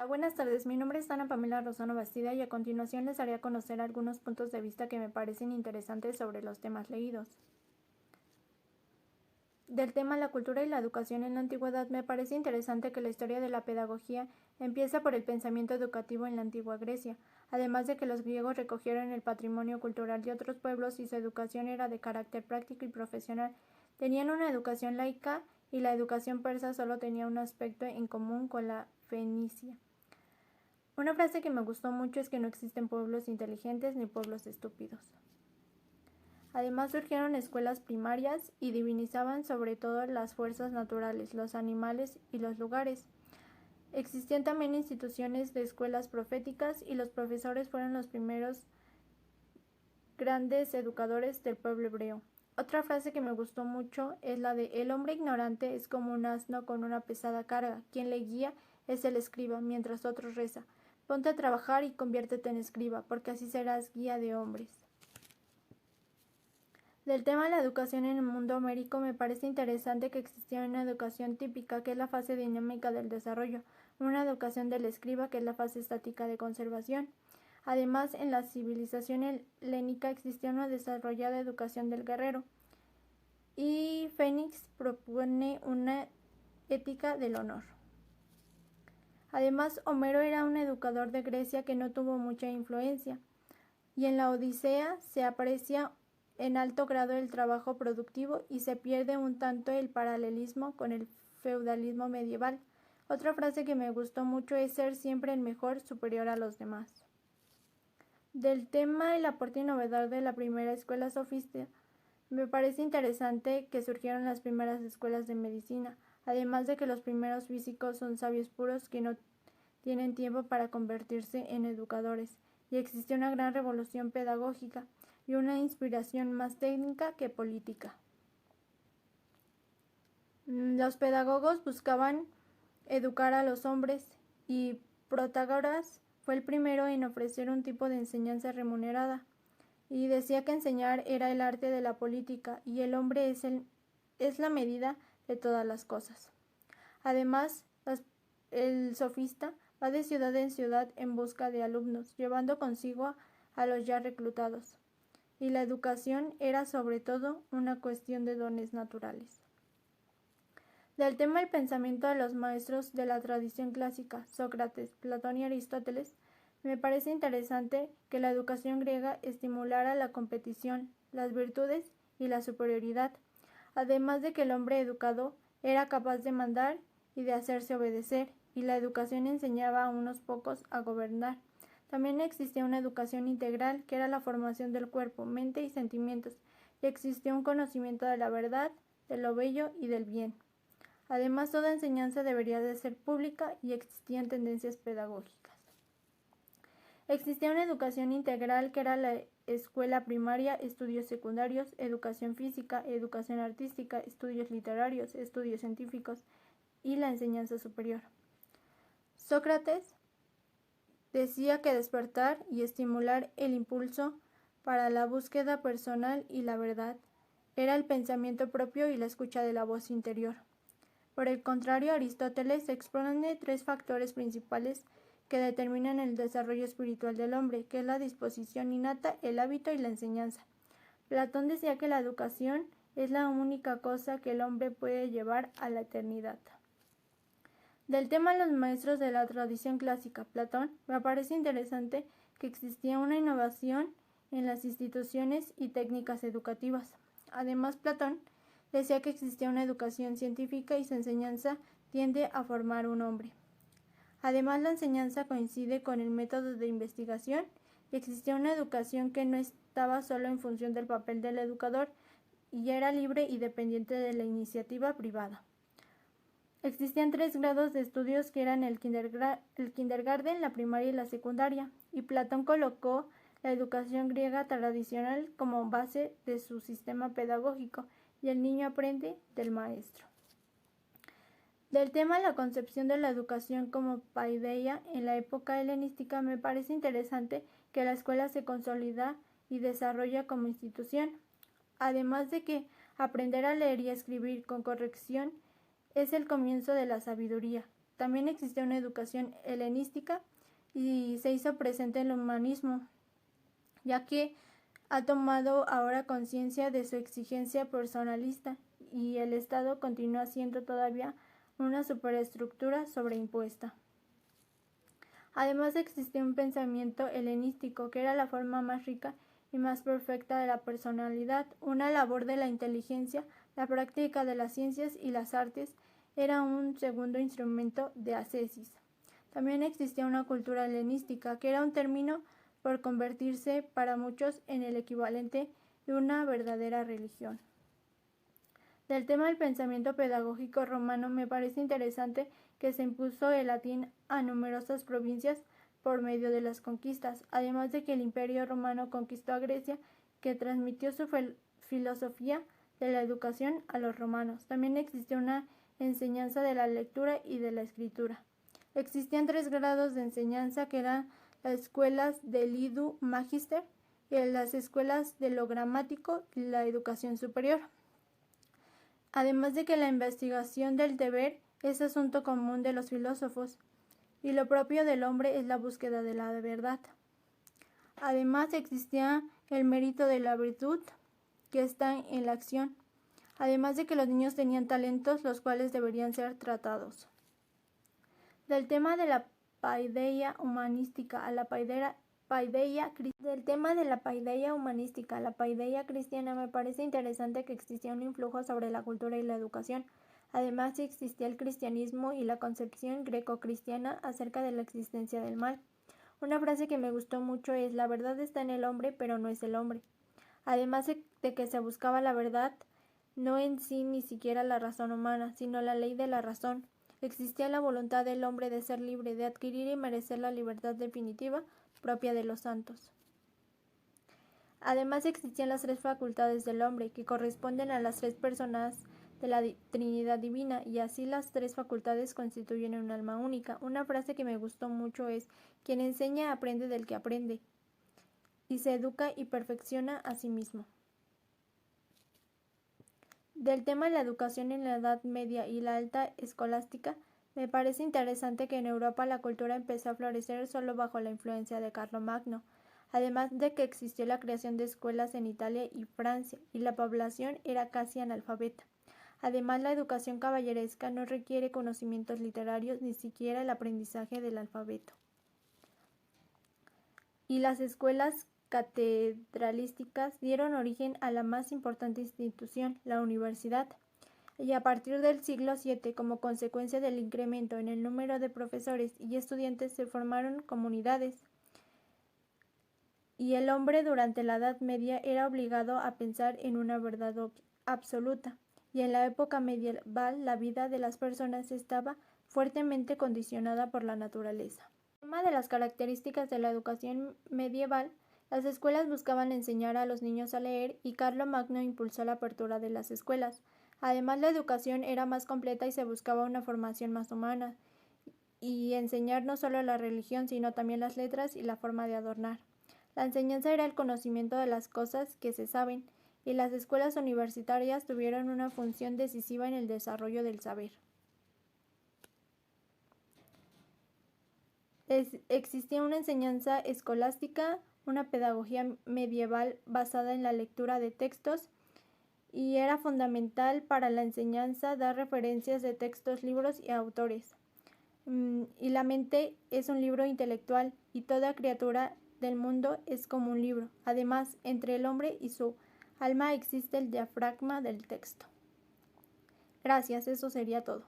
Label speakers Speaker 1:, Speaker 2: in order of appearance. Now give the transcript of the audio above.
Speaker 1: Buenas tardes, mi nombre es Ana Pamela Rosano Bastida y a continuación les haré conocer algunos puntos de vista que me parecen interesantes sobre los temas leídos. Del tema la cultura y la educación en la antigüedad, me parece interesante que la historia de la pedagogía empieza por el pensamiento educativo en la antigua Grecia, además de que los griegos recogieron el patrimonio cultural de otros pueblos y su educación era de carácter práctico y profesional. Tenían una educación laica y la educación persa solo tenía un aspecto en común con la fenicia. Una frase que me gustó mucho es que no existen pueblos inteligentes ni pueblos estúpidos. Además surgieron escuelas primarias y divinizaban sobre todo las fuerzas naturales, los animales y los lugares. Existían también instituciones de escuelas proféticas y los profesores fueron los primeros grandes educadores del pueblo hebreo. Otra frase que me gustó mucho es la de el hombre ignorante es como un asno con una pesada carga, quien le guía es el escriba, mientras otro reza. Ponte a trabajar y conviértete en escriba, porque así serás guía de hombres. Del tema de la educación en el mundo homérico, me parece interesante que existía una educación típica, que es la fase dinámica del desarrollo, una educación del escriba, que es la fase estática de conservación. Además, en la civilización helénica existía una desarrollada educación del guerrero, y Fénix propone una ética del honor. Además, Homero era un educador de Grecia que no tuvo mucha influencia, y en la Odisea se aprecia en alto grado el trabajo productivo y se pierde un tanto el paralelismo con el feudalismo medieval. Otra frase que me gustó mucho es ser siempre el mejor, superior a los demás. Del tema el aporte y novedad de la primera escuela sofista, me parece interesante que surgieron las primeras escuelas de medicina, además de que los primeros físicos son sabios puros que no tienen tiempo para convertirse en educadores, y existió una gran revolución pedagógica y una inspiración más técnica que política. Los pedagogos buscaban educar a los hombres y Protágoras fue el primero en ofrecer un tipo de enseñanza remunerada y decía que enseñar era el arte de la política y el hombre es la medida de todas las cosas. Además, el sofista va de ciudad en ciudad en busca de alumnos, llevando consigo a los ya reclutados. Y la educación era sobre todo una cuestión de dones naturales. Del tema el pensamiento de los maestros de la tradición clásica, Sócrates, Platón y Aristóteles, me parece interesante que la educación griega estimulara la competición, las virtudes y la superioridad, además de que el hombre educado era capaz de mandar y de hacerse obedecer, y la educación enseñaba a unos pocos a gobernar. También existía una educación integral, que era la formación del cuerpo, mente y sentimientos, y existía un conocimiento de la verdad, de lo bello y del bien. Además, toda enseñanza debería de ser pública y existían tendencias pedagógicas. Existía una educación integral que era la escuela primaria, estudios secundarios, educación física, educación artística, estudios literarios, estudios científicos y la enseñanza superior. Sócrates decía que despertar y estimular el impulso para la búsqueda personal y la verdad era el pensamiento propio y la escucha de la voz interior. Por el contrario, Aristóteles expone 3 factores principales que determinan el desarrollo espiritual del hombre, que es la disposición innata, el hábito y la enseñanza. Platón decía que la educación es la única cosa que el hombre puede llevar a la eternidad. Del tema los maestros de la tradición clásica, Platón, me parece interesante que existía una innovación en las instituciones y técnicas educativas. Además, Platón decía que existía una educación científica y su enseñanza tiende a formar un hombre. Además, la enseñanza coincide con el método de investigación y existía una educación que no estaba solo en función del papel del educador y era libre y dependiente de la iniciativa privada. Existían 3 grados de estudios que eran el kindergarten, la primaria y la secundaria, y Platón colocó la educación griega tradicional como base de su sistema pedagógico y el niño aprende del maestro. Del tema la concepción de la educación como paideia en la época helenística, me parece interesante que la escuela se consolida y desarrolla como institución, además de que aprender a leer y a escribir con corrección es el comienzo de la sabiduría. También existía una educación helenística y se hizo presente el humanismo, ya que ha tomado ahora conciencia de su exigencia personalista y el Estado continúa siendo todavía una superestructura sobreimpuesta. Además existía un pensamiento helenístico, que era la forma más rica y más perfecta de la personalidad, una labor de la inteligencia, la práctica de las ciencias y las artes era un segundo instrumento de ascesis. También existía una cultura helenística, que era un término por convertirse para muchos en el equivalente de una verdadera religión. Del tema del pensamiento pedagógico romano me parece interesante que se impuso el latín a numerosas provincias por medio de las conquistas, además de que el Imperio Romano conquistó a Grecia, que transmitió su filosofía de la educación a los romanos. También existió una enseñanza de la lectura y de la escritura. Existían 3 grados de enseñanza, que eran las escuelas del Lidu Magister y las escuelas de lo gramático y la educación superior. Además de que la investigación del deber es asunto común de los filósofos, y lo propio del hombre es la búsqueda de la verdad. Además existía el mérito de la virtud, que está en la acción, además de que los niños tenían talentos los cuales deberían ser tratados. Del tema de la paideia humanística a la paideia cristiana me parece interesante que existía un influjo sobre la cultura y la educación. Además existía el cristianismo y la concepción greco-cristiana acerca de la existencia del mal. Una frase que me gustó mucho es: la verdad está en el hombre, pero no es el hombre. Además de que se buscaba la verdad, no en sí ni siquiera la razón humana, sino la ley de la razón. Existía la voluntad del hombre de ser libre, de adquirir y merecer la libertad definitiva propia de los santos. Además existían las 3 facultades del hombre, que corresponden a las 3 personas de la Trinidad Divina, y así las 3 facultades constituyen un alma única. Una frase que me gustó mucho es: quien enseña aprende del que aprende, y se educa y perfecciona a sí mismo. Del tema de la educación en la Edad Media y la alta escolástica, me parece interesante que en Europa la cultura empezó a florecer solo bajo la influencia de Carlomagno, además de que existió la creación de escuelas en Italia y Francia, y la población era casi analfabeta. Además, la educación caballeresca no requiere conocimientos literarios, ni siquiera el aprendizaje del alfabeto. Y las escuelas catedralísticas dieron origen a la más importante institución, la universidad. Y a partir del siglo VII, como consecuencia del incremento en el número de profesores y estudiantes, se formaron comunidades. Y el hombre durante la Edad Media era obligado a pensar en una verdad absoluta. Y en la época medieval la vida de las personas estaba fuertemente condicionada por la naturaleza. Tema de las características de la educación medieval, las escuelas buscaban enseñar a los niños a leer y Carlomagno impulsó la apertura de las escuelas. Además, la educación era más completa y se buscaba una formación más humana y enseñar no solo la religión, sino también las letras y la forma de adornar. La enseñanza era el conocimiento de las cosas que se saben, y las escuelas universitarias tuvieron una función decisiva en el desarrollo del saber. Existía una enseñanza escolástica, una pedagogía medieval basada en la lectura de textos, y era fundamental para la enseñanza dar referencias de textos, libros y autores. Y la mente es un libro intelectual, y toda criatura del mundo es como un libro. Además, entre el hombre y su alma existe el diafragma del texto. Gracias, eso sería todo.